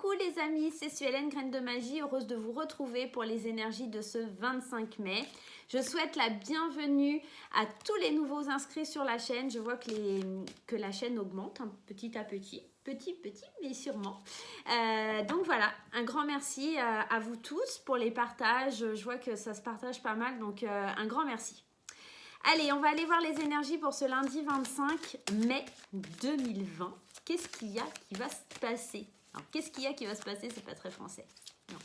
Coucou les amis, c'est Suelen, Graine de Magie, heureuse de vous retrouver pour les énergies de ce 25 mai. Je souhaite la bienvenue à tous les nouveaux inscrits sur la chaîne. Je vois que la chaîne augmente petit à petit, mais sûrement. Donc voilà, un grand merci à vous tous pour les partages. Je vois que ça se partage pas mal, donc un grand merci. Allez, on va aller voir les énergies pour ce lundi 25 mai 2020. Qu'est-ce qu'il y a qui va se passer? Alors, qu'est-ce qu'il y a qui va se passer? C'est pas très français. Non.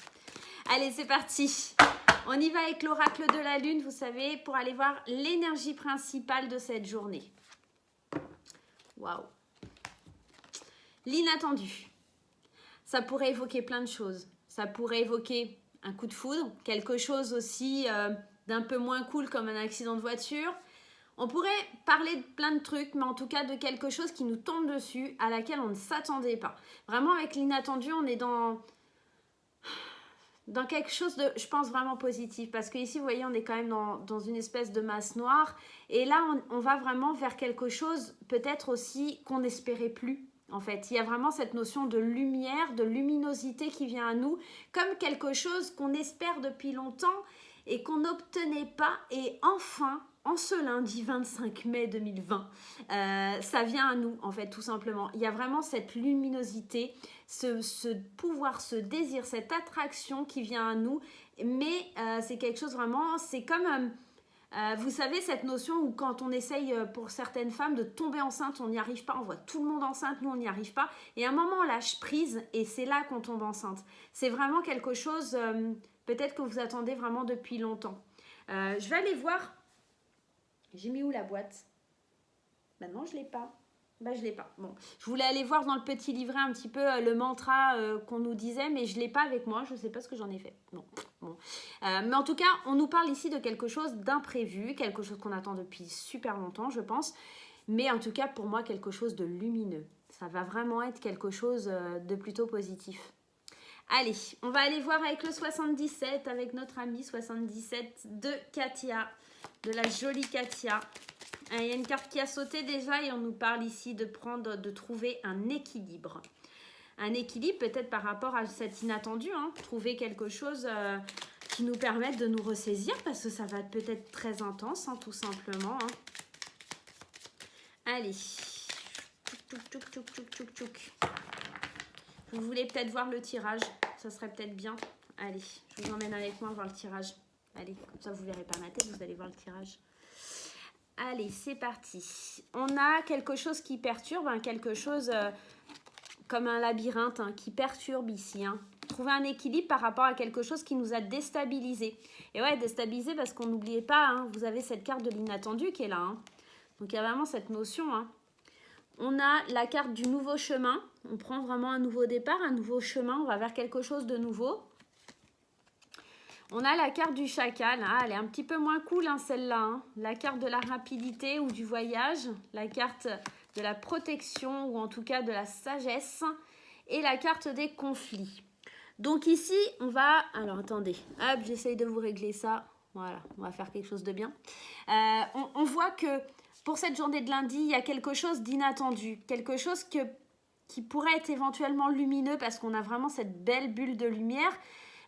Allez, c'est parti. On y va avec l'oracle de la lune, vous savez, pour aller voir l'énergie principale de cette journée. Waouh. L'inattendu. Ça pourrait évoquer plein de choses. Ça pourrait évoquer un coup de foudre, quelque chose aussi d'un peu moins cool comme un accident de voiture. On pourrait parler de plein de trucs, mais en tout cas de quelque chose qui nous tombe dessus, à laquelle on ne s'attendait pas. Vraiment, avec l'inattendu, on est dans quelque chose de, je pense, vraiment positif. Parce qu'ici, vous voyez, on est quand même dans une espèce de masse noire. Et là, on va vraiment vers quelque chose, peut-être aussi, qu'on n'espérait plus. En fait, il y a vraiment cette notion de lumière, de luminosité qui vient à nous, comme quelque chose qu'on espère depuis longtemps et qu'on n'obtenait pas. Et enfin, en ce lundi 25 mai 2020, ça vient à nous, en fait, tout simplement. Il y a vraiment cette luminosité, ce pouvoir, ce désir, cette attraction qui vient à nous. Mais c'est quelque chose vraiment, c'est comme... vous savez, cette notion où quand on essaye pour certaines femmes de tomber enceinte, on n'y arrive pas, on voit tout le monde enceinte, nous on n'y arrive pas. Et à un moment, on lâche prise et c'est là qu'on tombe enceinte. C'est vraiment quelque chose, peut-être que vous attendez vraiment depuis longtemps. Je vais aller voir. J'ai mis où la boîte? Non, je ne l'ai pas. Je ne l'ai pas. Bon, je voulais aller voir dans le petit livret un petit peu le mantra qu'on nous disait, mais je ne l'ai pas avec moi. Je ne sais pas ce que j'en ai fait. Bon. Mais en tout cas, on nous parle ici de quelque chose d'imprévu, quelque chose qu'on attend depuis super longtemps, je pense. Mais en tout cas, pour moi, quelque chose de lumineux. Ça va vraiment être quelque chose de plutôt positif. Allez, on va aller voir avec le 77, avec notre amie 77 de Katia, de la jolie Katia. Il y a une carte qui a sauté déjà et on nous parle ici de trouver un équilibre. Un équilibre peut-être par rapport à cet inattendu, trouver quelque chose qui nous permette de nous ressaisir parce que ça va être peut-être très intense, tout simplement. Allez. Vous voulez peut-être voir le tirage, ça serait peut-être bien. Allez, je vous emmène avec moi voir le tirage. Allez, comme ça vous ne verrez pas ma tête, vous allez voir le tirage. Allez, c'est parti. On a quelque chose qui perturbe, quelque chose comme un labyrinthe qui perturbe ici. Trouver un équilibre par rapport à quelque chose qui nous a déstabilisé. Et ouais, déstabilisé parce qu'on n'oubliez pas, vous avez cette carte de l'inattendu qui est là. Donc il y a vraiment cette notion. On a la carte du nouveau chemin. On prend vraiment un nouveau départ, un nouveau chemin. On va vers quelque chose de nouveau. On a la carte du chacal. Elle est un petit peu moins cool celle-là. La carte de la rapidité ou du voyage. La carte de la protection ou en tout cas de la sagesse. Et la carte des conflits. Donc ici, on va... Alors attendez, hop, j'essaye de vous régler ça. Voilà, on va faire quelque chose de bien. On voit que... Pour cette journée de lundi, il y a quelque chose d'inattendu, quelque chose qui pourrait être éventuellement lumineux parce qu'on a vraiment cette belle bulle de lumière.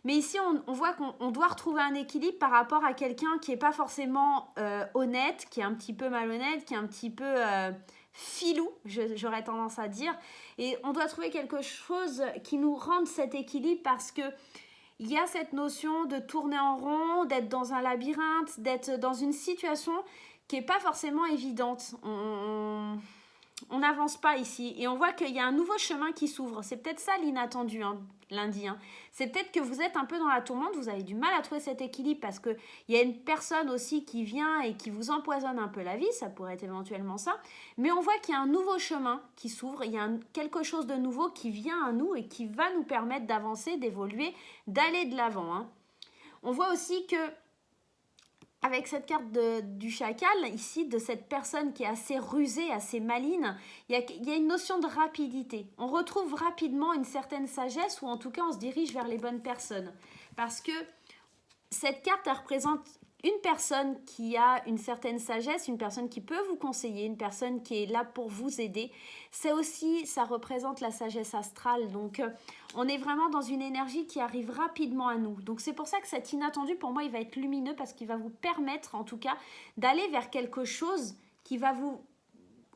Mais ici, on voit qu'on doit retrouver un équilibre par rapport à quelqu'un qui n'est pas forcément honnête, qui est un petit peu malhonnête, qui est un petit peu filou, j'aurais tendance à dire. Et on doit trouver quelque chose qui nous rende cet équilibre parce que il y a cette notion de tourner en rond, d'être dans un labyrinthe, d'être dans une situation qui n'est pas forcément évidente. On n'avance pas ici. Et on voit qu'il y a un nouveau chemin qui s'ouvre. C'est peut-être ça l'inattendu, lundi. C'est peut-être que vous êtes un peu dans la tourmente, vous avez du mal à trouver cet équilibre parce qu'il y a une personne aussi qui vient et qui vous empoisonne un peu la vie. Ça pourrait être éventuellement ça. Mais on voit qu'il y a un nouveau chemin qui s'ouvre. Il y a quelque chose de nouveau qui vient à nous et qui va nous permettre d'avancer, d'évoluer, d'aller de l'avant. On voit aussi que avec cette carte du chacal, ici, de cette personne qui est assez rusée, assez maligne, il y a une notion de rapidité. On retrouve rapidement une certaine sagesse ou en tout cas, on se dirige vers les bonnes personnes. Parce que cette carte, elle représente une personne qui a une certaine sagesse, une personne qui peut vous conseiller, une personne qui est là pour vous aider. C'est aussi, ça représente la sagesse astrale. Donc, on est vraiment dans une énergie qui arrive rapidement à nous. Donc, c'est pour ça que cet inattendu, pour moi, il va être lumineux parce qu'il va vous permettre, en tout cas, d'aller vers quelque chose qui va vous...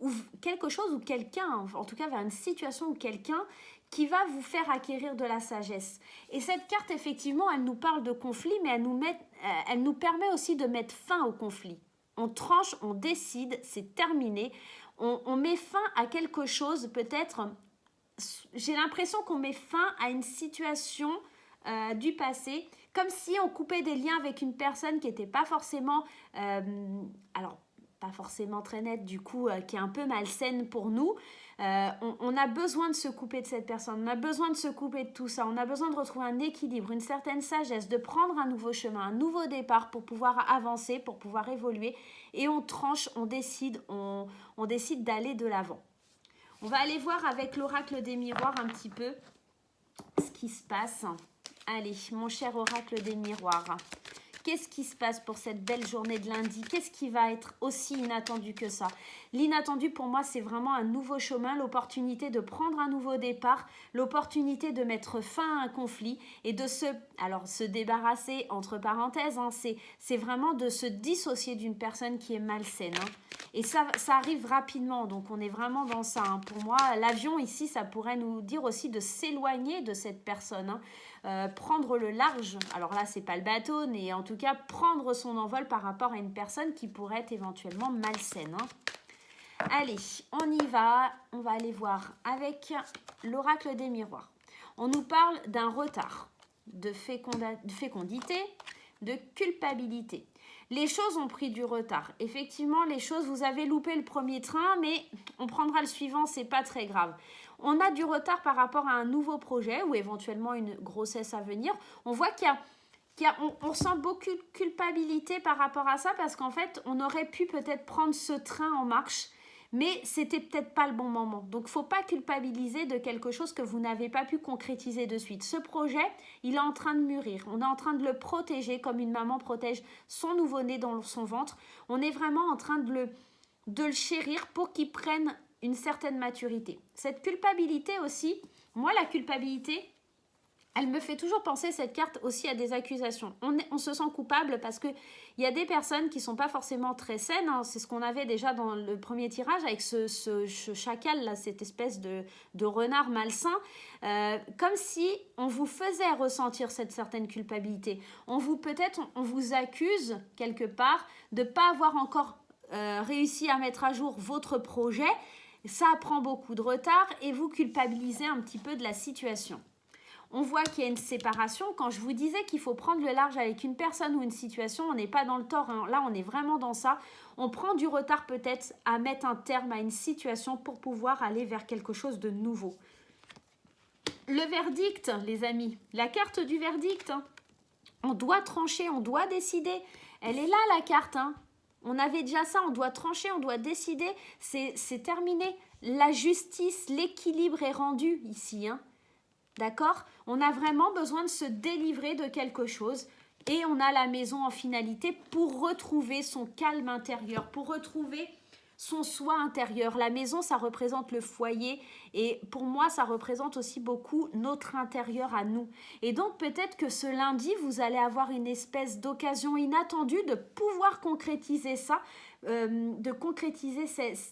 ou quelque chose ou quelqu'un, en tout cas vers une situation ou quelqu'un qui va vous faire acquérir de la sagesse. Et cette carte, effectivement, elle nous parle de conflit, mais elle nous permet aussi de mettre fin au conflit. On tranche, on décide, c'est terminé. On met fin à quelque chose, peut-être, j'ai l'impression qu'on met fin à une situation du passé, comme si on coupait des liens avec une personne qui n'était pas forcément... alors, pas forcément très nette, du coup, qui est un peu malsaine pour nous. On a besoin de se couper de cette personne, on a besoin de se couper de tout ça, on a besoin de retrouver un équilibre, une certaine sagesse, de prendre un nouveau chemin, un nouveau départ pour pouvoir avancer, pour pouvoir évoluer. Et on tranche, on décide d'aller de l'avant. On va aller voir avec l'oracle des miroirs un petit peu ce qui se passe. Allez, mon cher oracle des miroirs. Qu'est-ce qui se passe pour cette belle journée de lundi? Qu'est-ce qui va être aussi inattendu que ça? L'inattendu pour moi, c'est vraiment un nouveau chemin, l'opportunité de prendre un nouveau départ, l'opportunité de mettre fin à un conflit et de se débarrasser, entre parenthèses, hein, c'est vraiment de se dissocier d'une personne qui est malsaine. Hein. Et ça arrive rapidement, donc on est vraiment dans ça. Hein. Pour moi, l'avion ici, ça pourrait nous dire aussi de s'éloigner de cette personne. Hein. Prendre le large, alors là c'est pas le bateau, mais en tout cas prendre son envol par rapport à une personne qui pourrait être éventuellement malsaine. Hein. Allez, on y va, on va aller voir avec l'oracle des miroirs. On nous parle d'un retard, de fécondité, de culpabilité. Les choses ont pris du retard. Effectivement, les choses, vous avez loupé le premier train, mais on prendra le suivant, c'est pas très grave. On a du retard par rapport à un nouveau projet ou éventuellement une grossesse à venir. On voit on ressent beaucoup de culpabilité par rapport à ça parce qu'en fait, on aurait pu peut-être prendre ce train en marche, mais c'était peut-être pas le bon moment. Donc, il ne faut pas culpabiliser de quelque chose que vous n'avez pas pu concrétiser de suite. Ce projet, il est en train de mûrir. On est en train de le protéger comme une maman protège son nouveau-né dans son ventre. On est vraiment en train de le chérir pour qu'il prenne une certaine maturité. Cette culpabilité aussi, moi la culpabilité, elle me fait toujours penser cette carte aussi à des accusations. On se sent coupable parce qu'il y a des personnes qui ne sont pas forcément très saines. Hein. C'est ce qu'on avait déjà dans le premier tirage avec ce chacal, là, cette espèce de renard malsain. Comme si on vous faisait ressentir cette certaine culpabilité. On vous accuse quelque part de ne pas avoir encore réussi à mettre à jour votre projet. Ça prend beaucoup de retard et vous culpabilisez un petit peu de la situation. On voit qu'il y a une séparation. Quand je vous disais qu'il faut prendre le large avec une personne ou une situation, on n'est pas dans le tort. Hein. Là, on est vraiment dans ça. On prend du retard peut-être à mettre un terme à une situation pour pouvoir aller vers quelque chose de nouveau. Le verdict, les amis. La carte du verdict. Hein. On doit trancher, on doit décider. Elle est là, la carte. Hein. On avait déjà ça, on doit trancher, on doit décider. C'est terminé. La justice, l'équilibre est rendu ici. Hein. D'accord? On a vraiment besoin de se délivrer de quelque chose et on a la maison en finalité pour retrouver son calme intérieur, pour retrouver son soi intérieur. La maison, ça représente le foyer et pour moi, ça représente aussi beaucoup notre intérieur à nous. Et donc, peut-être que ce lundi, vous allez avoir une espèce d'occasion inattendue de pouvoir concrétiser ça, de concrétiser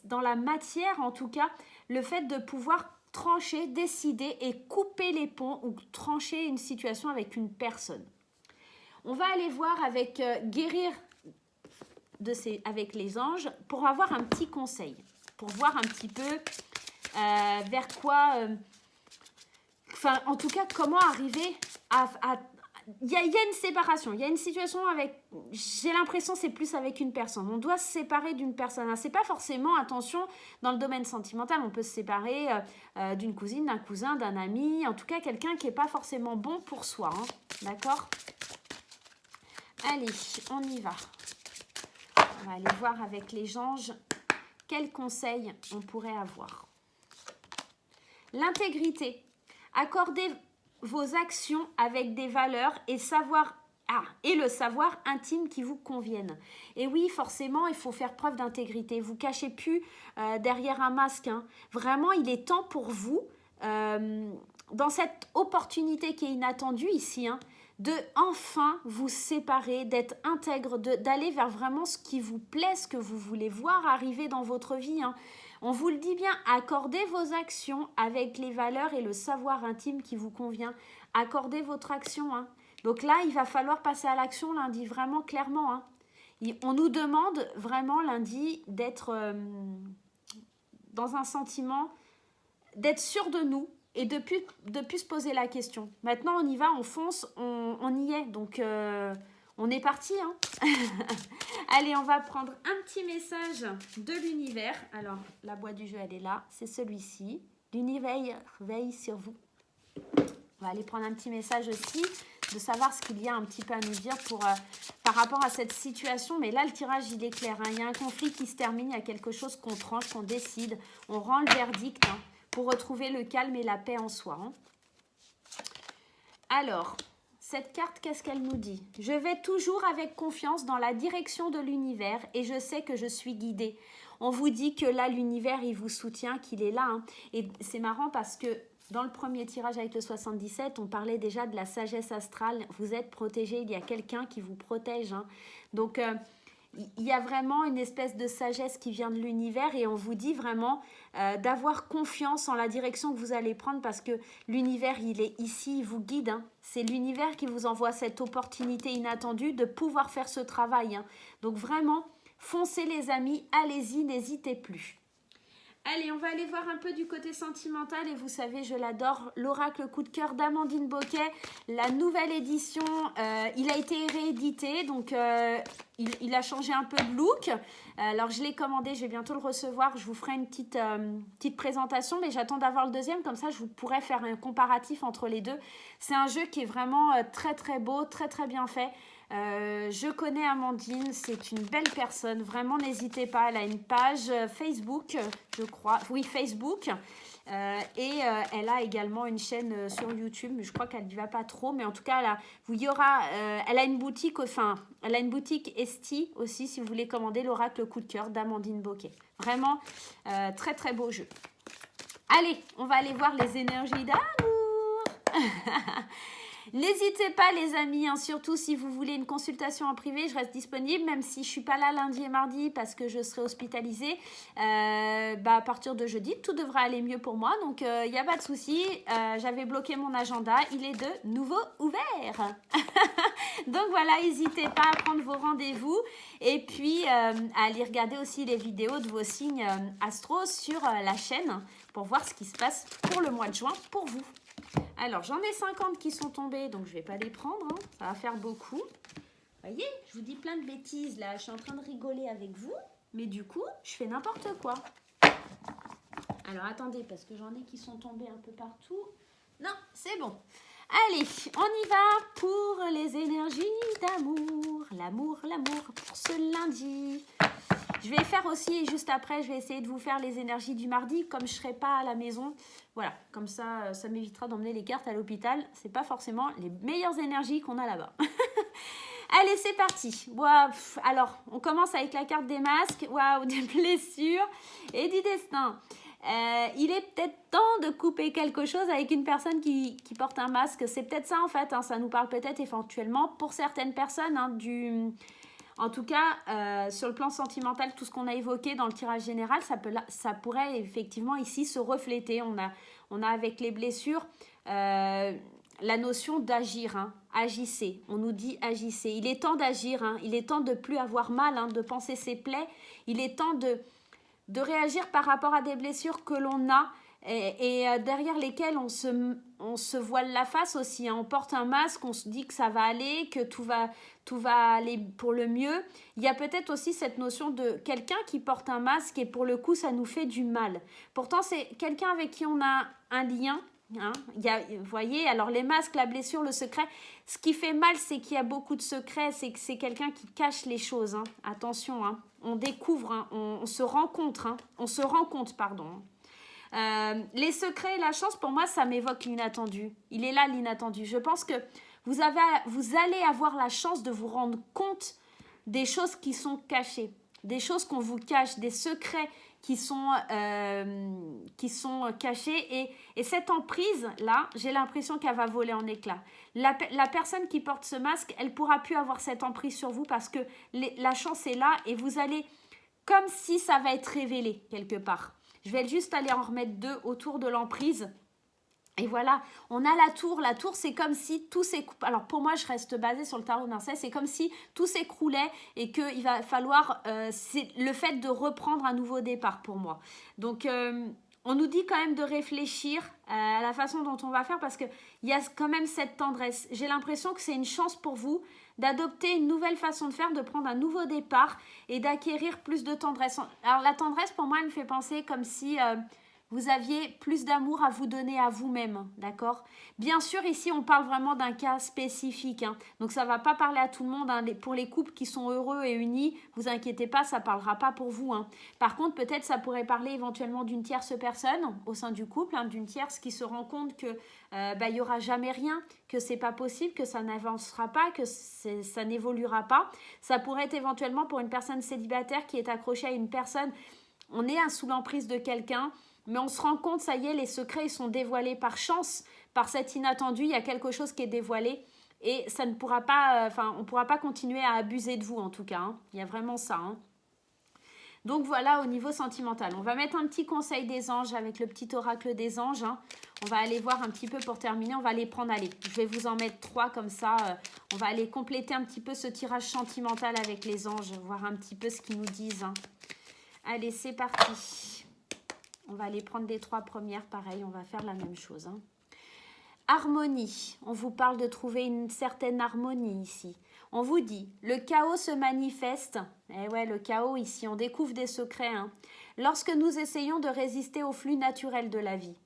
dans la matière, en tout cas, le fait de pouvoir trancher, décider et couper les ponts ou trancher une situation avec une personne. On va aller voir avec guérir avec les anges pour avoir un petit conseil, pour voir un petit peu vers quoi, en tout cas, comment arriver à il y a une séparation, il y a une situation avec, j'ai l'impression c'est plus avec une personne, on doit se séparer d'une personne, c'est pas forcément, attention, dans le domaine sentimental, on peut se séparer d'une cousine, d'un cousin, d'un ami, en tout cas quelqu'un qui n'est pas forcément bon pour soi, hein, d'accord? Allez, on y va. On va aller voir avec les anges quels conseils on pourrait avoir. L'intégrité, accordez vos actions avec des valeurs et savoir Ah, et le savoir intime qui vous convienne. Et oui, forcément, il faut faire preuve d'intégrité. Vous cachez plus derrière un masque, hein. Vraiment, il est temps pour vous, dans cette opportunité qui est inattendue ici, hein, de enfin vous séparer, d'être intègre, d'aller vers vraiment ce qui vous plaît, ce que vous voulez voir arriver dans votre vie, hein. On vous le dit bien, accordez vos actions avec les valeurs et le savoir intime qui vous convient. Accordez votre action, hein. Donc là, il va falloir passer à l'action lundi, vraiment clairement, hein. On nous demande vraiment lundi d'être dans un sentiment, d'être sûr de nous et de plus se poser la question. Maintenant, on y va, on fonce, on y est. Donc, on est parti, hein. Allez, on va prendre un petit message de l'univers. Alors, la boîte du jeu, elle est là. C'est celui-ci. L'univers veille sur vous. On va aller prendre un petit message aussi, de savoir ce qu'il y a un petit peu à nous dire par rapport à cette situation. Mais là, le tirage, il est clair, hein. Il y a un conflit qui se termine, il y a quelque chose qu'on tranche, qu'on décide. On rend le verdict, hein, pour retrouver le calme et la paix en soi, hein. Alors, cette carte, qu'est-ce qu'elle nous dit? Je vais toujours avec confiance dans la direction de l'univers et je sais que je suis guidée. On vous dit que là, l'univers, il vous soutient, qu'il est là, hein. Et c'est marrant parce que dans le premier tirage avec le 77, on parlait déjà de la sagesse astrale. Vous êtes protégé, il y a quelqu'un qui vous protège, hein. Donc, il y a vraiment une espèce de sagesse qui vient de l'univers et on vous dit vraiment d'avoir confiance en la direction que vous allez prendre parce que l'univers, il est ici, il vous guide, hein. C'est l'univers qui vous envoie cette opportunité inattendue de pouvoir faire ce travail, hein. Donc vraiment, foncez les amis, allez-y, n'hésitez plus. Allez, on va aller voir un peu du côté sentimental et vous savez, je l'adore, l'oracle coup de cœur d'Amandine Boquet, la nouvelle édition, il a été réédité, donc il a changé un peu de look. Alors je l'ai commandé, je vais bientôt le recevoir, je vous ferai une petite présentation, mais j'attends d'avoir le deuxième, comme ça je vous pourrai faire un comparatif entre les deux. C'est un jeu qui est vraiment très très beau, très très bien fait. Je connais Amandine, c'est une belle personne, vraiment n'hésitez pas, elle a une page Facebook, je crois, oui Facebook, et elle a également une chaîne sur YouTube, mais je crois qu'elle n'y va pas trop, mais en tout cas elle a une boutique, elle a une boutique Esti aussi si vous voulez commander l'oracle coup de cœur d'Amandine Boquet. Vraiment très très beau jeu. Allez, on va aller voir les énergies d'amour. N'hésitez pas les amis, hein, surtout si vous voulez une consultation en privé, je reste disponible, même si je ne suis pas là lundi et mardi parce que je serai hospitalisée. À partir de jeudi, tout devrait aller mieux pour moi, donc il n'y a pas de souci. J'avais bloqué mon agenda, il est de nouveau ouvert. Donc voilà, n'hésitez pas à prendre vos rendez-vous et puis à aller regarder aussi les vidéos de vos signes astro sur la chaîne pour voir ce qui se passe pour le mois de juin pour vous. Alors, j'en ai 50 qui sont tombés, donc je ne vais pas les prendre, hein. Ça va faire beaucoup. Vous voyez, je vous dis plein de bêtises, là. Je suis en train de rigoler avec vous, mais du coup, je fais n'importe quoi. Alors, attendez, parce que j'en ai qui sont tombés un peu partout. Non, c'est bon. Allez, on y va pour les énergies d'amour. L'amour pour ce lundi. Je vais faire aussi, juste après, je vais essayer de vous faire les énergies du mardi, comme je ne serai pas à la maison. Voilà, comme ça, ça m'évitera d'emmener les cartes à l'hôpital. Ce n'est pas forcément les meilleures énergies qu'on a là-bas. Allez, c'est parti. Wow. Alors, on commence avec la carte des masques. Waouh, des blessures et du destin. Il est peut-être temps de couper quelque chose avec une personne qui porte un masque. C'est peut-être ça, en fait, hein. Ça nous parle peut-être éventuellement pour certaines personnes, hein, En tout cas, sur le plan sentimental, tout ce qu'on a évoqué dans le tirage général, ça pourrait effectivement ici se refléter. On a avec les blessures la notion d'agir, hein. Agissez, on nous dit agissez. Il est temps d'agir, hein. Il est temps de ne plus avoir mal, hein, de penser ses plaies. Il est temps de réagir par rapport à des blessures que l'on a et derrière lesquelles on se voile la face aussi, hein. On porte un masque, on se dit que ça va aller, que tout va aller pour le mieux. Il y a peut-être aussi cette notion de quelqu'un qui porte un masque et pour le coup ça nous fait du mal. Pourtant c'est quelqu'un avec qui on a un lien, hein. Vous voyez, alors les masques, la blessure, le secret, ce qui fait mal c'est qu'il y a beaucoup de secrets, c'est que c'est quelqu'un qui cache les choses, hein. Attention, hein. On découvre, hein. On se rencontre, hein. On se rend compte, pardon. Les secrets et la chance, pour moi, ça m'évoque l'inattendu. Il est là, l'inattendu. Je pense que vous allez avoir la chance de vous rendre compte des choses qui sont cachées, des choses qu'on vous cache, des secrets qui sont cachés. Et cette emprise-là, j'ai l'impression qu'elle va voler en éclats. La personne qui porte ce masque, elle ne pourra plus avoir cette emprise sur vous parce que la chance est là et vous allez, comme si ça va être révélé quelque part. Je vais juste aller en remettre 2 autour de l'emprise. Et voilà, on a la tour. La tour, c'est comme si tout s'écroulait. Alors pour moi, je reste basée sur le tarot de Marseille. C'est comme si tout s'écroulait et qu'il va falloir... c'est le fait de reprendre un nouveau départ pour moi. Donc, on nous dit quand même de réfléchir à la façon dont on va faire parce qu'il y a quand même cette tendresse. J'ai l'impression que c'est une chance pour vous d'adopter une nouvelle façon de faire, de prendre un nouveau départ et d'acquérir plus de tendresse. Alors la tendresse, pour moi, elle me fait penser comme si... vous aviez plus d'amour à vous donner à vous-même, d'accord? Bien sûr, ici, on parle vraiment d'un cas spécifique. Hein. Donc, ça ne va pas parler à tout le monde. Hein. Pour les couples qui sont heureux et unis, vous inquiétez pas, ça ne parlera pas pour vous. Hein. Par contre, peut-être ça pourrait parler éventuellement d'une tierce personne au sein du couple, hein, d'une tierce qui se rend compte que il n'y aura jamais rien, que ce n'est pas possible, que ça n'avancera pas, que ça n'évoluera pas. Ça pourrait être éventuellement pour une personne célibataire qui est accrochée à une personne. On est sous l'emprise de quelqu'un. Mais on se rend compte, ça y est, les secrets ils sont dévoilés par chance, par cet inattendu, il y a quelque chose qui est dévoilé et ça ne pourra pas, on ne pourra pas continuer à abuser de vous en tout cas. Hein. Il y a vraiment ça. Hein. Donc voilà au niveau sentimental. On va mettre un petit conseil des anges avec le petit oracle des anges. Hein. On va aller voir un petit peu pour terminer. On va les prendre, allez, je vais vous en mettre 3 comme ça. On va aller compléter un petit peu ce tirage sentimental avec les anges, voir un petit peu ce qu'ils nous disent. Hein. Allez, c'est parti. On va aller prendre les 3 premières, pareil, on va faire la même chose. Hein. Harmonie, on vous parle de trouver une certaine harmonie ici. On vous dit, le chaos se manifeste. Eh ouais, le chaos ici, on découvre des secrets. Hein. Lorsque nous essayons de résister au flux naturel de la vie.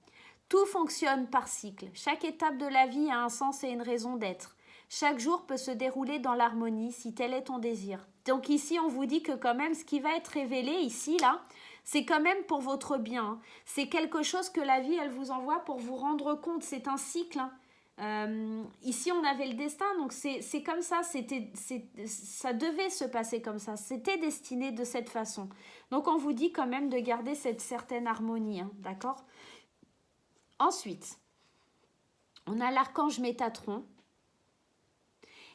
Tout fonctionne par cycle. Chaque étape de la vie a un sens et une raison d'être. Chaque jour peut se dérouler dans l'harmonie si tel est ton désir. Donc ici, on vous dit que quand même, ce qui va être révélé ici, là, c'est quand même pour votre bien. Hein. C'est quelque chose que la vie, elle vous envoie pour vous rendre compte. C'est un cycle. Hein. Ici, on avait le destin. Donc, c'est comme ça. Ça devait se passer comme ça. C'était destiné de cette façon. Donc, on vous dit quand même de garder cette certaine harmonie. Hein, d'accord ? Ensuite, on a l'archange Métatron.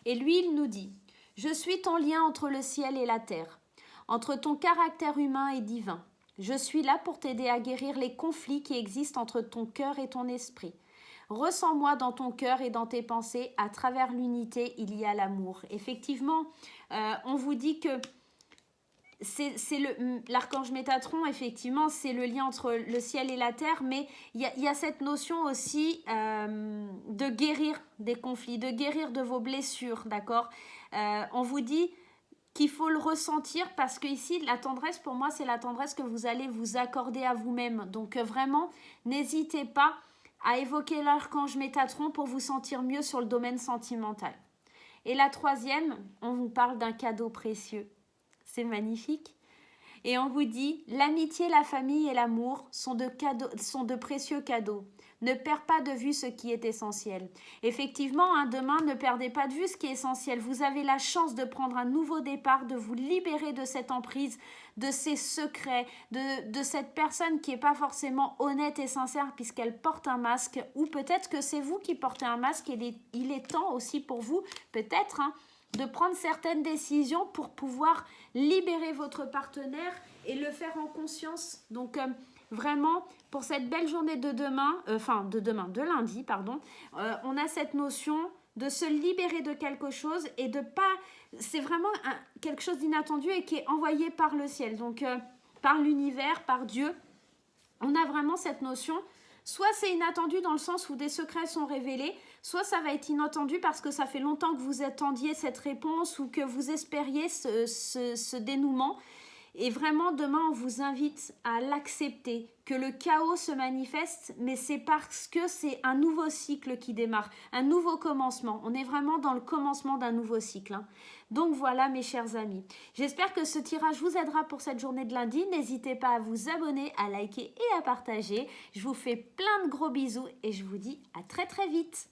Et lui, il nous dit « Je suis ton lien entre le ciel et la terre, entre ton caractère humain et divin. Je suis là pour t'aider à guérir les conflits qui existent entre ton cœur et ton esprit. Ressens-moi dans ton cœur et dans tes pensées. À travers l'unité, il y a l'amour. » Effectivement, on vous dit que l'archange Métatron, effectivement, c'est le lien entre le ciel et la terre, mais il y a cette notion aussi de guérir des conflits, de guérir de vos blessures, d'accord ? On vous dit qu'il faut le ressentir parce que ici, la tendresse, pour moi, c'est la tendresse que vous allez vous accorder à vous-même. Donc vraiment, n'hésitez pas à évoquer l'archange Métatron pour vous sentir mieux sur le domaine sentimental. Et la 3e, on vous parle d'un cadeau précieux. C'est magnifique. Et on vous dit, l'amitié, la famille et l'amour sont de précieux cadeaux. Ne perds pas de vue ce qui est essentiel. Effectivement, hein, demain, ne perdez pas de vue ce qui est essentiel. Vous avez la chance de prendre un nouveau départ, de vous libérer de cette emprise, de ces secrets, de cette personne qui n'est pas forcément honnête et sincère puisqu'elle porte un masque. Ou peut-être que c'est vous qui portez un masque et il est temps aussi pour vous, peut-être, hein, de prendre certaines décisions pour pouvoir libérer votre partenaire et le faire en conscience. Donc, vraiment, pour cette belle journée de lundi, on a cette notion de se libérer de quelque chose et de pas... C'est vraiment quelque chose d'inattendu et qui est envoyé par le ciel, donc par l'univers, par Dieu. On a vraiment cette notion... Soit c'est inattendu dans le sens où des secrets sont révélés, soit ça va être inattendu parce que ça fait longtemps que vous attendiez cette réponse ou que vous espériez ce dénouement. Et vraiment, demain, on vous invite à l'accepter, que le chaos se manifeste, mais c'est parce que c'est un nouveau cycle qui démarre, un nouveau commencement. On est vraiment dans le commencement d'un nouveau cycle. Hein. Donc voilà, mes chers amis. J'espère que ce tirage vous aidera pour cette journée de lundi. N'hésitez pas à vous abonner, à liker et à partager. Je vous fais plein de gros bisous et je vous dis à très très vite.